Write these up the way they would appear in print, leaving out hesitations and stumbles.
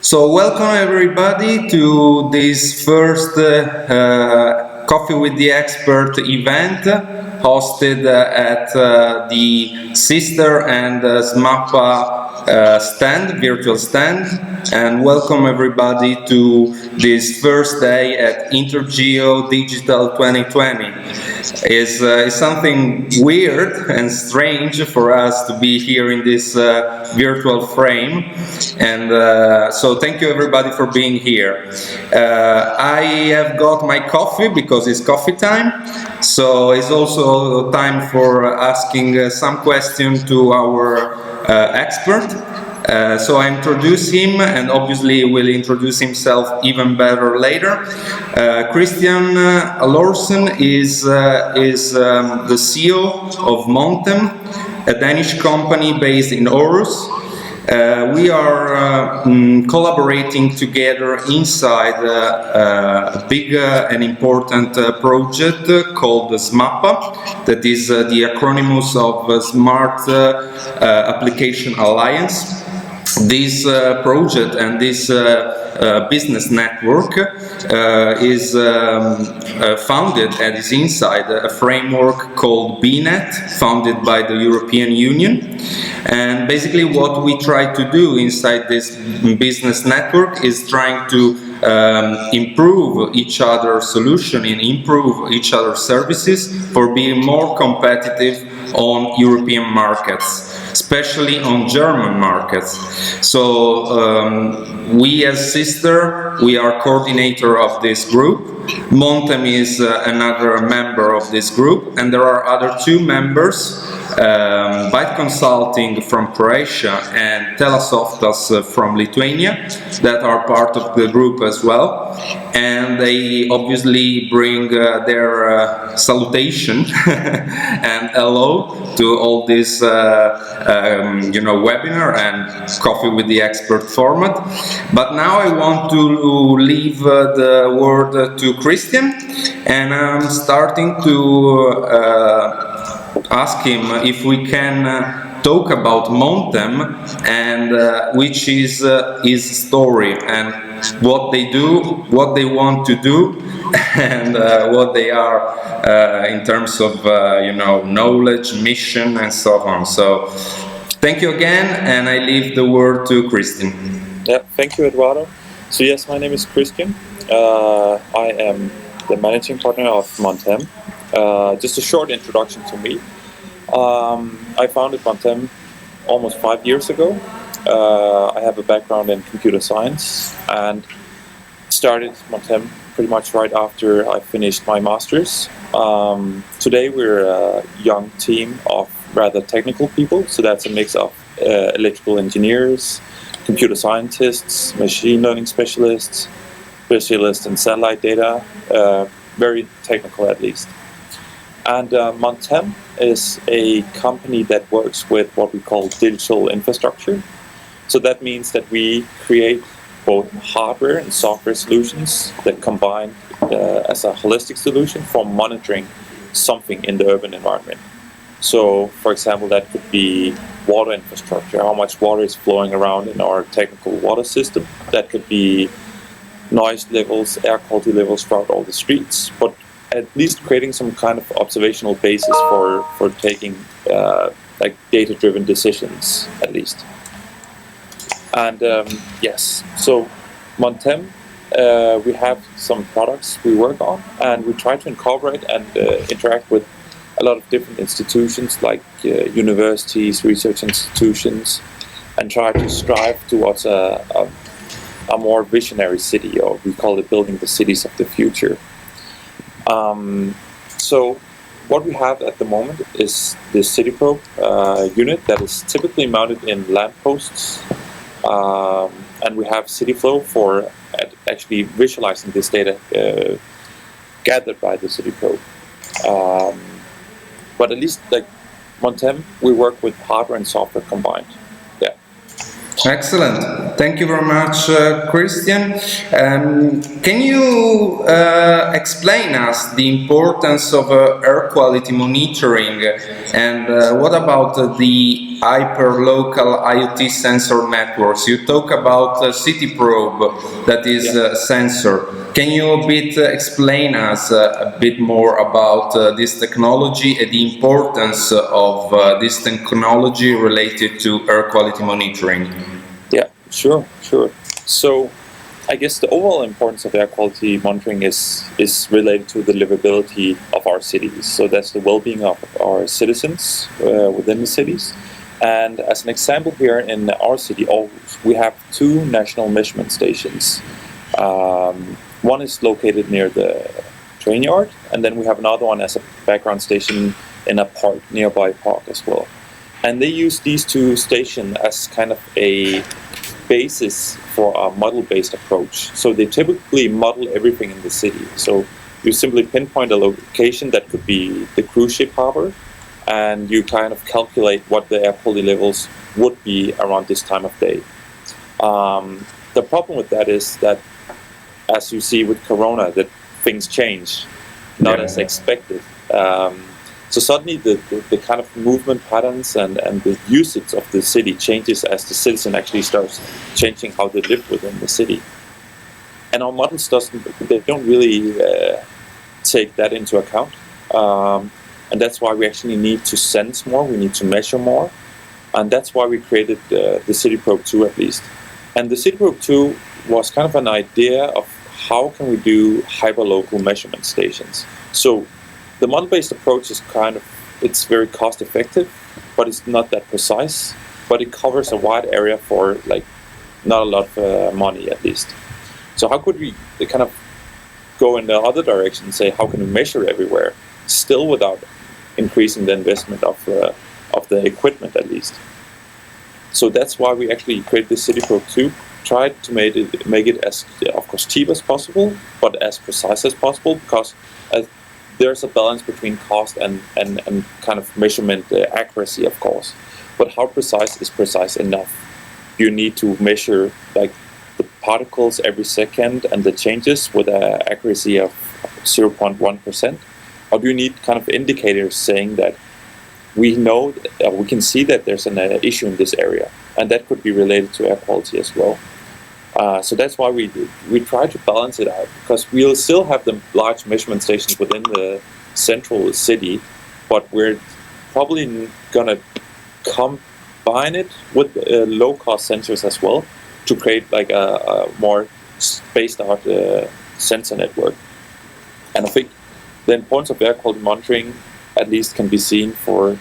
So welcome everybody to this first Coffee with the Expert event hosted at the Sister and SMAPPA virtual stand, and welcome everybody to this first day at Intergeo Digital 2020. Is something weird and strange for us to be here in this virtual frame, and so thank you everybody for being here. I have got my coffee because it's coffee time, so it's also time for asking some questions to our expert. So I introduce him, and obviously will introduce himself even better later. Christian Lorsen is the CEO of Montem, a Danish company based in Aarhus. We are collaborating together inside a big and important project called SMAPPA, that is the acronym of Smart Application Alliance. This project and this business network is founded and is inside a framework called BNet, founded by the European Union. And basically what we try to do inside this business network is trying to improve each other's solution and improve each other's services for being more competitive on European markets, especially on German markets. So we as Sister, we are coordinator of this group. Montem is another member of this group, and there are other two members, Byte Consulting from Croatia and Telasoftas from Lithuania, that are part of the group as well. And they obviously bring their salutation and hello to all this webinar and Coffee with the Expert format. But now I want to leave the word to Christian, and I'm starting to ask him if we can talk about Montem and which is his story and what they do, what they want to do, and what they are in terms of knowledge, mission, and so on. So thank you again, and I leave the word to Christian. Yeah, thank you, Eduardo. So yes, my name is Christian. I am the managing partner of Montem. Just a short introduction to me. I founded Montem almost 5 years ago. I have a background in computer science and started Montem pretty much right after I finished my master's. Today we're a young team of rather technical people, so that's a mix of electrical engineers, computer scientists, machine learning specialists in satellite data, very technical at least. And Montem is a company that works with what we call digital infrastructure. So that means that we create both hardware and software solutions that combine as a holistic solution for monitoring something in the urban environment. So, for example, that could be water infrastructure, how much water is flowing around in our technical water system. That could be noise levels, air quality levels throughout all the streets, but at least creating some kind of observational basis for taking like data-driven decisions, at least. And yes, so Montem, we have some products we work on, and we try to incorporate and interact with a lot of different institutions like universities, research institutions, and try to strive towards a more visionary city, or we call it building the cities of the future. So what we have at the moment is this city probe unit that is typically mounted in lampposts, and we have CityFlow for actually visualizing this data gathered by the city probe. But at least like Montem, we work with hardware and software combined. Yeah. Excellent. Thank you very much, Christian. Can you explain us the importance of air quality monitoring, and what about the hyperlocal IoT sensor networks? You talk about city probe, that is a sensor. Can you a bit explain us a bit more about this technology and the importance of this technology related to air quality monitoring? Yeah, sure. So I guess the overall importance of air quality monitoring is related to the livability of our cities. So that's the well-being of our citizens within the cities. And as an example here in our city, Aarhus, we have 2 national measurement stations. One is located near the train yard, and then we have another one as a background station in a park, nearby park as well. And they use these 2 stations as kind of a basis for a model-based approach. So they typically model everything in the city. So you simply pinpoint a location that could be the cruise ship harbor, and you kind of calculate what the air quality levels would be around this time of day. The problem with that is that, as you see with Corona, that things change, not as expected. So suddenly the kind of movement patterns and the usage of the city changes as the citizen actually starts changing how they live within the city. And our models don't really take that into account. And that's why we actually need to sense more, we need to measure more. And that's why we created the City Probe 2 at least. And the City Probe 2 was kind of an idea of how can we do hyperlocal measurement stations. So the model-based approach is it's very cost effective, but it's not that precise, but it covers a wide area for not a lot of money at least. So how could we kind of go in the other direction and say how can we measure everywhere, still without increasing the investment of the equipment at least? So that's why we actually created the City Probe 2, tried to make it as, of course, cheap as possible, but as precise as possible, because there's a balance between cost and kind of measurement accuracy, of course. But how precise is precise enough? You need to measure the particles every second and the changes with an accuracy of 0.1%? Or do you need kind of indicators saying that we know, we can see that there's an issue in this area, and that could be related to air quality as well. So that's why we try to balance it out, because we'll still have the large measurement stations within the central city, but we're probably going to combine it with low-cost sensors as well to create a more spaced-out sensor network. And I think the importance of air quality monitoring at least can be seen for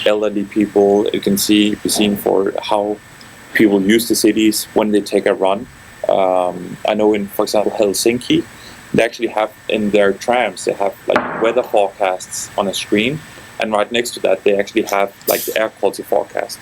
elderly people. It can be seen for how people use the cities when they take a run. I know in, for example, Helsinki, they actually have in their trams, they have weather forecasts on a screen, and right next to that they actually have the air quality forecast.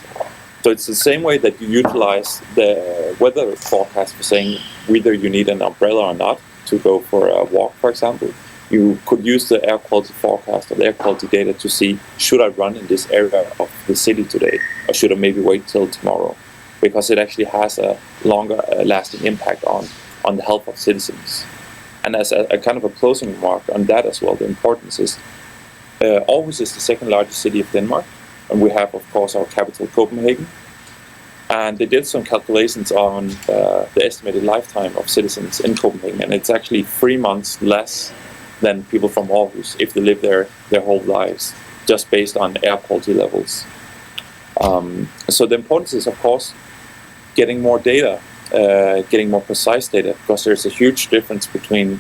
So it's the same way that you utilize the weather forecast for saying whether you need an umbrella or not to go for a walk, for example. You could use the air quality forecast or the air quality data to see, should I run in this area of the city today, or should I maybe wait till tomorrow? Because it actually has a longer lasting impact on the health of citizens. And as a kind of a closing remark on that as well, the importance is Aarhus is the second largest city of Denmark, and we have, of course, our capital, Copenhagen. And they did some calculations on the estimated lifetime of citizens in Copenhagen, and it's actually 3 months less than people from Aarhus if they live there their whole lives, just based on air quality levels. So the importance is, of course, getting more data, getting more precise data, because there's a huge difference between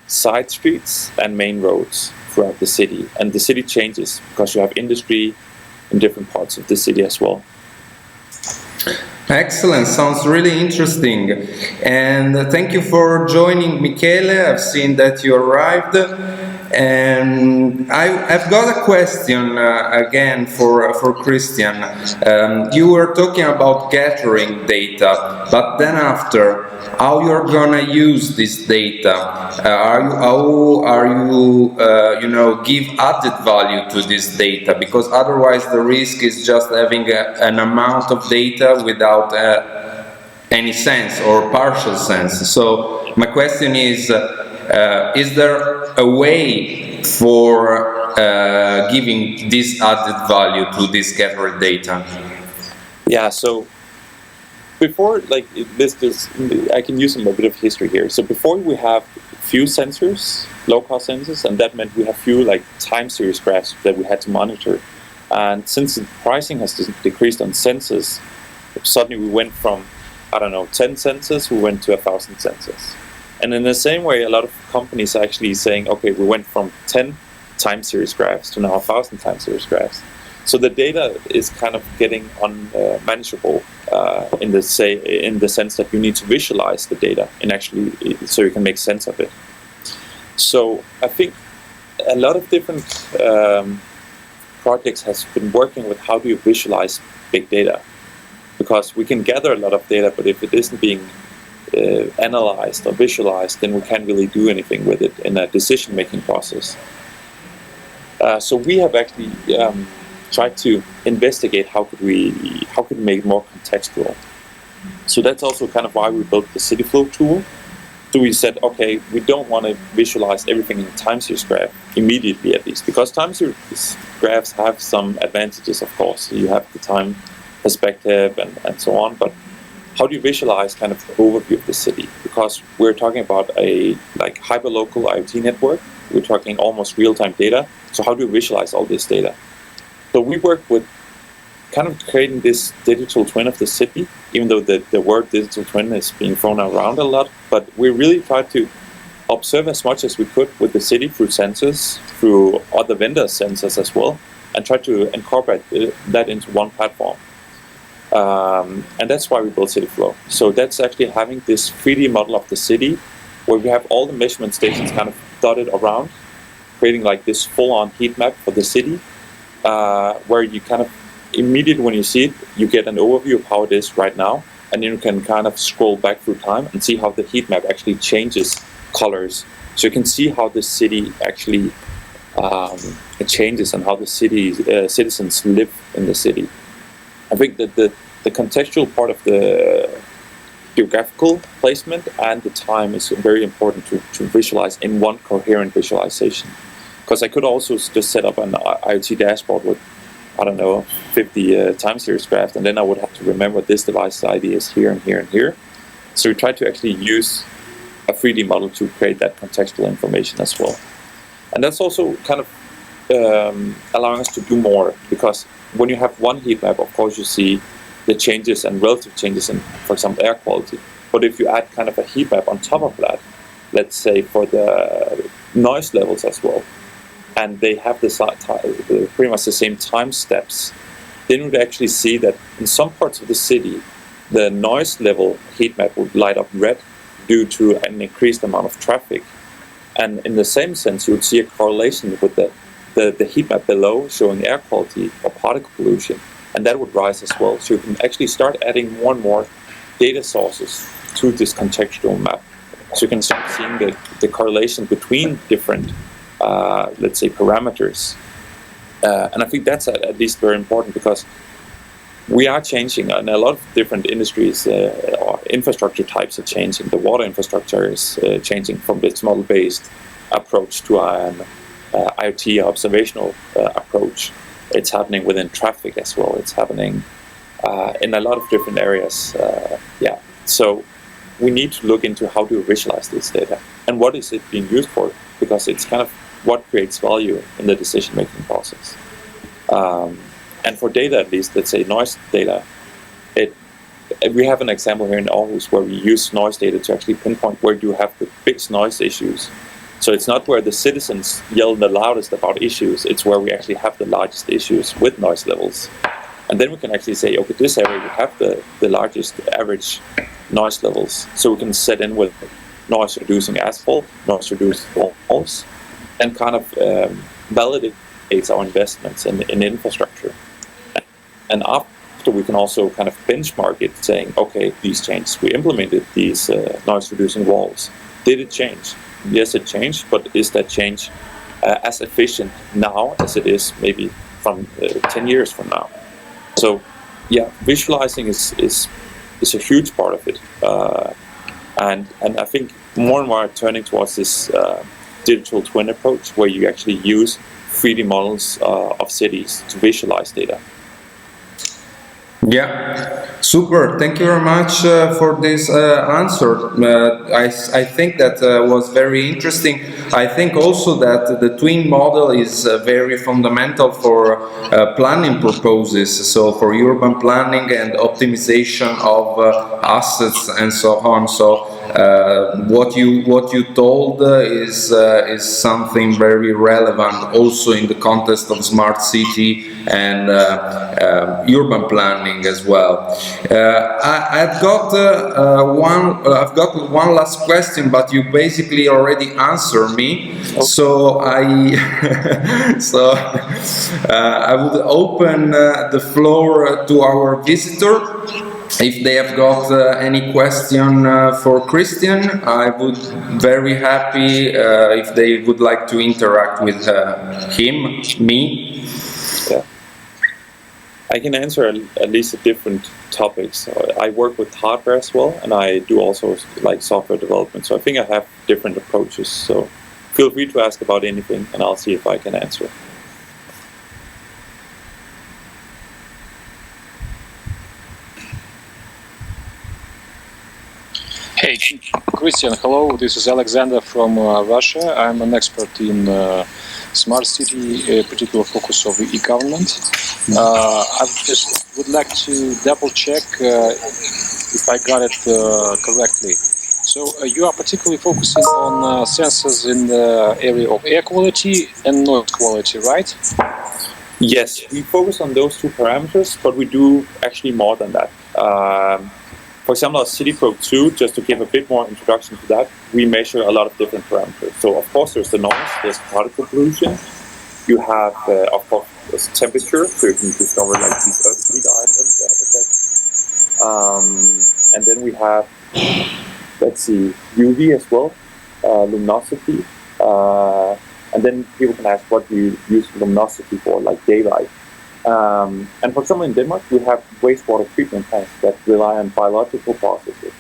side streets and main roads throughout the city. And the city changes because you have industry in different parts of the city as well. Excellent, sounds really interesting. And thank you for joining, Michele. I've seen that you arrived. And I've got a question again for Christian. You were talking about gathering data, but then after, how you're gonna use this data? How are you, give added value to this data? Because otherwise the risk is just having an amount of data without any sense or partial sense. So my question is there a way for giving this added value to this gathered data? Yeah, so before, like I can use a bit of history here. So before we have few sensors, low-cost sensors, and that meant we have few like time series graphs that we had to monitor. And since the pricing has decreased on sensors, suddenly we went from, I don't know, 10 sensors, we went to 1,000 sensors. And in the same way, a lot of companies are actually saying, okay, we went from 10 time series graphs to now 1,000 time series graphs. So the data is kind of getting unmanageable in the sense that you need to visualize the data and actually so you can make sense of it. So I think a lot of different projects has been working with how do you visualize big data, because we can gather a lot of data, but if it isn't being analyzed or visualized, then we can't really do anything with it in a decision-making process. So we have actually tried to investigate how could we make it more contextual. So that's also kind of why we built the CityFlow tool. So we said, okay, we don't want to visualize everything in a time series graph immediately, at least, because time series graphs have some advantages, of course. You have the time perspective and so on, but how do you visualize kind of the overview of the city? Because we're talking about a like hyperlocal IoT network. We're talking almost real-time data. So how do you visualize all this data? So we work with kind of creating this digital twin of the city, even though the word digital twin is being thrown around a lot, but we really tried to observe as much as we could with the city through sensors, through other vendors' sensors as well, and try to incorporate that into one platform. And that's why we built CityFlow. So that's actually having this 3D model of the city where we have all the measurement stations kind of dotted around, creating like this full-on heat map for the city, where you kind of immediately when you see it, you get an overview of how it is right now, and then you can kind of scroll back through time and see how the heat map actually changes colors. So you can see how the city actually it changes and how the city citizens live in the city. I think that the contextual part of the geographical placement and the time is very important to visualize in one coherent visualization. Because I could also just set up an IoT dashboard with, I don't know, 50 time series graphs, and then I would have to remember this device's ID is here and here and here. So we try to actually use a 3D model to create that contextual information as well. And that's also kind of allowing us to do more, because when you have one heat map, of course you see the changes and relative changes in, for example, air quality. But if you add kind of a heat map on top of that, let's say for the noise levels as well, and they have pretty much the same time steps, then you would actually see that in some parts of the city, the noise level heat map would light up red due to an increased amount of traffic. And in the same sense, you would see a correlation with the heat map below showing air quality or particle pollution, and that would rise as well. So you can actually start adding more and more data sources to this contextual map. So you can start seeing the correlation between different, let's say, parameters. And I think that's at least very important, because we are changing, and a lot of different industries or infrastructure types are changing. The water infrastructure is changing from this model-based approach to an IoT observational approach. It's happening within traffic as well. It's happening in a lot of different areas. So we need to look into how to visualize this data and what is it being used for, because it's kind of what creates value in the decision-making process. And for data, at least, let's say noise data, we have an example here in Aarhus where we use noise data to actually pinpoint where you have the biggest noise issues. So it's not where the citizens yell the loudest about issues, it's where we actually have the largest issues with noise levels. And then we can actually say, okay, this area we have the largest average noise levels. So we can set in with noise reducing asphalt, noise reducing walls, and kind of validates our investments in infrastructure. And after we can also kind of benchmark it, saying, okay, these changes, we implemented these noise-reducing walls. Did it change? Yes, it changed, but is that change as efficient now as it is maybe from 10 years from now? So, yeah, visualizing is a huge part of it, and I think more and more turning towards this digital twin approach, where you actually use 3D models of cities to visualize data. Yeah, super. Thank you very much for this answer. I think that was very interesting. I think also that the twin model is very fundamental for planning purposes, so for urban planning and optimization of assets and so on. So what you told is something very relevant also in the context of smart city and urban planning as well. I've got one last question, but you basically already answered me. Okay. So I would open the floor to our visitor. If they have got any question for Christian, I would very happy if they would like to interact with me. Yeah. I can answer at least different topics. I work with hardware as well, and I do also like software development. So I think I have different approaches. So feel free to ask about anything, and I'll see if I can answer. Hey, Christian, hello. This is Alexander from Russia. I'm an expert in smart city, a particular focus of e-government. I just would like to double check if I got it correctly. So you are particularly focusing on sensors in the area of air quality and noise quality, right? Yes, we focus on those two parameters, but we do actually more than that. For example, our CityProbe 2, just to give a bit more introduction to that, we measure a lot of different parameters. So, of course, there's the noise, there's particle pollution. You have, of course, there's temperature, so you can discover like these heat items that affect. And then we have, let's see, UV as well, luminosity. And then people can ask, what do you use luminosity for, like daylight? And for example, in Denmark, we have wastewater treatment plants that rely on biological processes.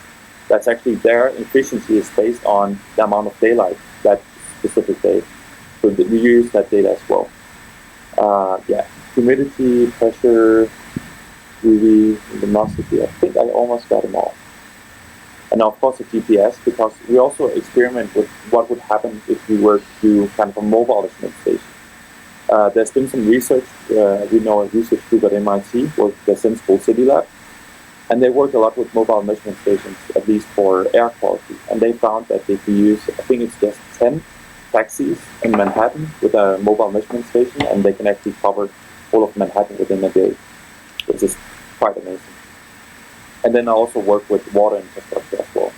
That's actually their efficiency is based on the amount of daylight that specific day. So we use that data as well. Yeah, humidity, pressure, UV, luminosity. I think I almost got them all. And of course, the GPS, because we also experiment with what would happen if we were to do kind of a mobile measurement station. There's been some research, we know a research group at MIT, with the Sensible City Lab, and they work a lot with mobile measurement stations, at least for air quality. And they found that if you use, I think it's just 10 taxis in Manhattan with a mobile measurement station, and they can actually cover all of Manhattan within a day, which is quite amazing. And then I also work with water infrastructure as well.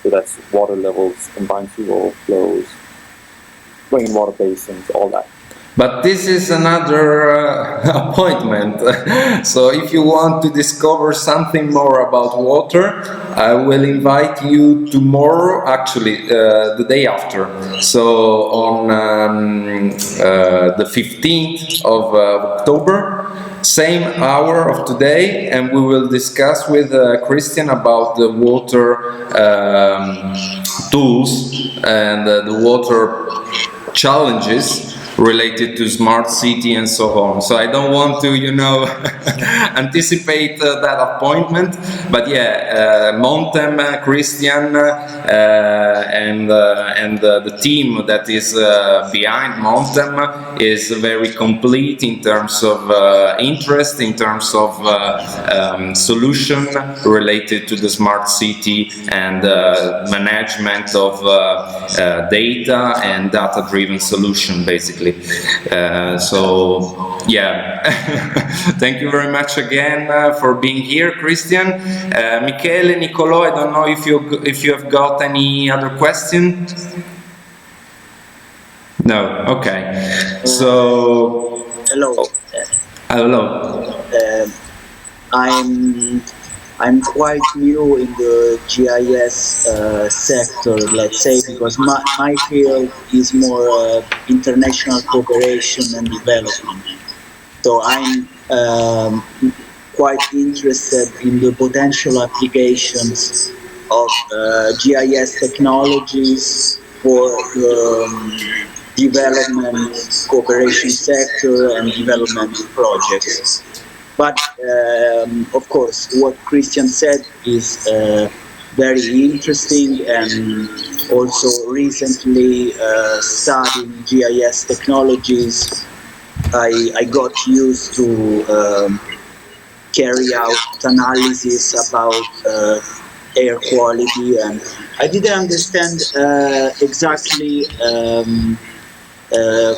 So that's water levels, combined sewer flows, rainwater basins, all that. But this is another appointment. So if you want to discover something more about water, I will invite you tomorrow, actually the day after. So on the 15th of October, same hour of today, and we will discuss with Christian about the water tools and the water challenges related to smart city and so on. So I don't want to, anticipate that appointment, but yeah, Montem, Christian, and the team that is behind Montem is very complete in terms of interest, in terms of solution related to the smart city and management of data and data-driven solution, basically. So yeah, thank you very much again for being here, Christian. Michele, Nicolo, I don't know if you have got any other question. No, okay. So, Hello. hello. I'm quite new in the GIS sector, let's say, because my field is more international cooperation and development. So I'm quite interested in the potential applications of GIS technologies for the development cooperation sector and development projects. But of course, what Christian said is very interesting, and also recently studying GIS technologies, I got used to carry out analysis about air quality, and I didn't understand exactly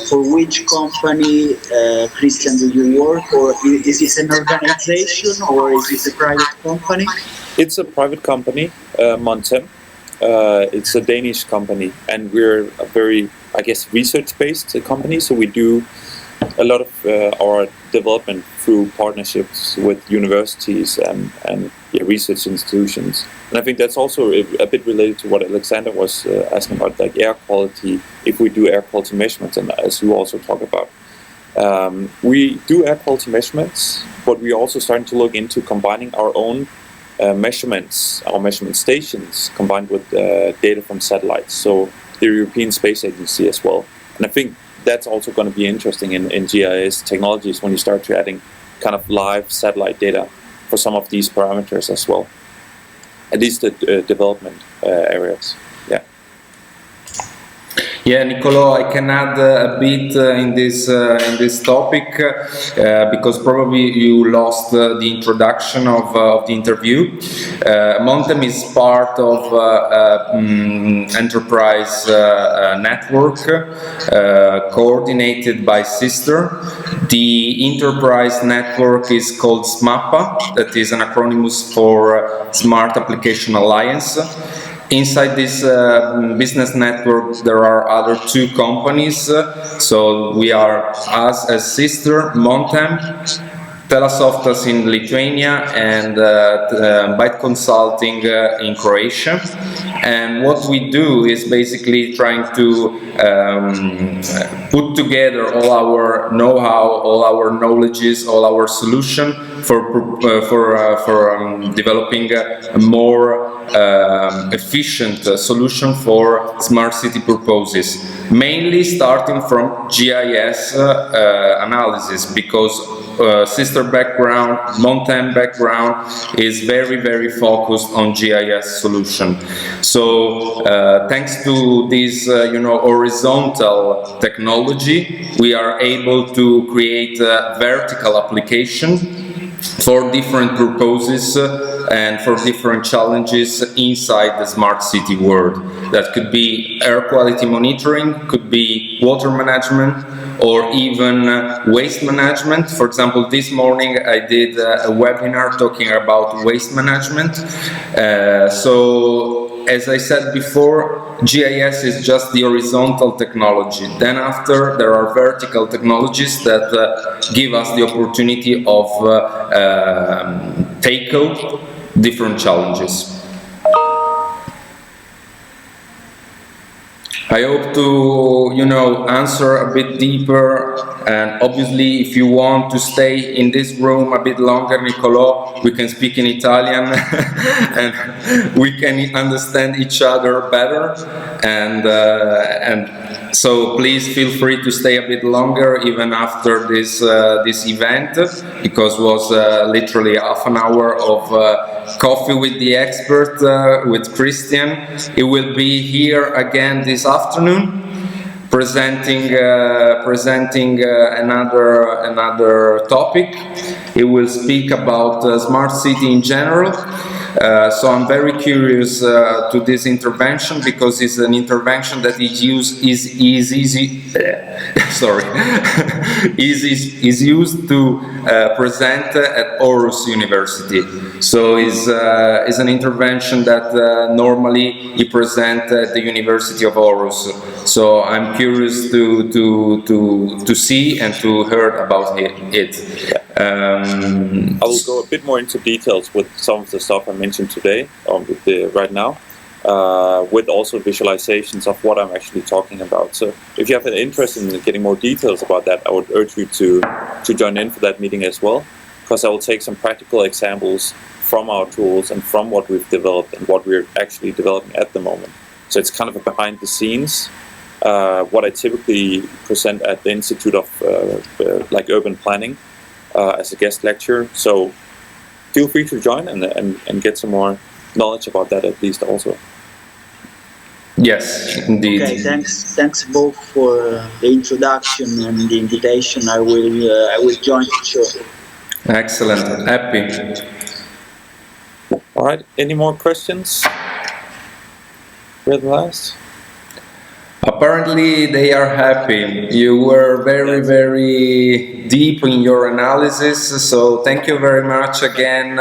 for which company, Christian, do you work, or is it an organization, or is it a private company? It's a private company, Montem. It's a Danish company, and we're a very, I guess, research-based company. So we do a lot of our development through partnerships with universities and research institutions. And I think that's also a bit related to what Alexander was asking about, like air quality, if we do air quality measurements, and as you also talk about. We do air quality measurements, but we're also starting to look into combining our own measurements, our measurement stations, combined with data from satellites, so the European Space Agency as well. And I think that's also going to be interesting in GIS technologies when you start to adding kind of live satellite data for some of these parameters as well, at least the development areas. Yeah, Niccolò, I can add a bit in this topic because probably you lost the introduction of the interview. Montem is part of enterprise network coordinated by SISTER. The enterprise network is called SMAPPA, that is an acronym for Smart Application Alliance. Inside this business network, there are other two companies. So we are us as SISTER, Montem, Telasoftas in Lithuania, and Byte Consulting in Croatia. And what we do is basically trying to put together all our know-how, all our knowledges, all our solution for developing a more efficient solution for smart city purposes, mainly starting from GIS analysis, because SISTER background, Montem background is very focused on GIS solution. So thanks to this horizontal technology, we are able to create a vertical application for different purposes and for different challenges inside the smart city world. That could be air quality monitoring, could be water management, or even waste management. For example, this morning I did a webinar talking about waste management. So as I said before, GIS is just the horizontal technology. Then after, there are vertical technologies that give us the opportunity of tackle different challenges. I hope to, answer a bit deeper, and obviously if you want to stay in this room a bit longer, Niccolò, we can speak in Italian and we can understand each other better, and so please feel free to stay a bit longer even after this event, because it was literally half an hour of coffee with the expert, with Christian. He will be here again this afternoon, presenting another topic. He will speak about smart city in general. So I'm very curious to this intervention, because it's an intervention that is used is used to present at Aarhus University. So is an intervention that normally he present at the University of Aarhus. So I'm curious to see and to hear about it. I will go a bit more into details with some of the stuff I mentioned today, right now, with also visualizations of what I'm actually talking about. So if you have an interest in getting more details about that, I would urge you to join in for that meeting as well, because I will take some practical examples from our tools and from what we've developed and what we're actually developing at the moment. So it's kind of a behind the scenes, what I typically present at the Institute of like Urban Planning, as a guest lecturer. So feel free to join and get some more knowledge about that at least also. Yes, indeed. Okay, thanks both for the introduction and the invitation. I will join for sure. Excellent, happy. All right, any more questions? We're the last. Apparently they are happy. You were very deep in your analysis, so thank you very much again,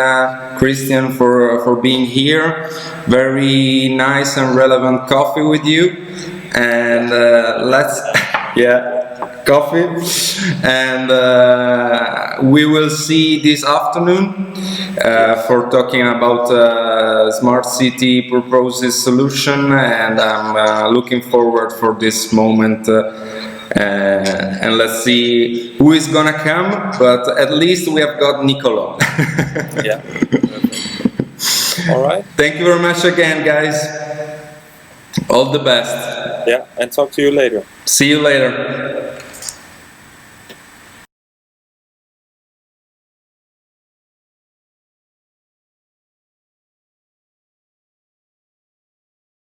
Christian, for being here. Very nice and relevant coffee with you, and coffee, and we will see this afternoon for talking about smart city purposes solution, and I'm looking forward for this moment, and let's see who is gonna come, but at least we have got Nicolo. Yeah. All right. Thank you very much again, guys. All the best. Yeah, and talk to you later. See you later.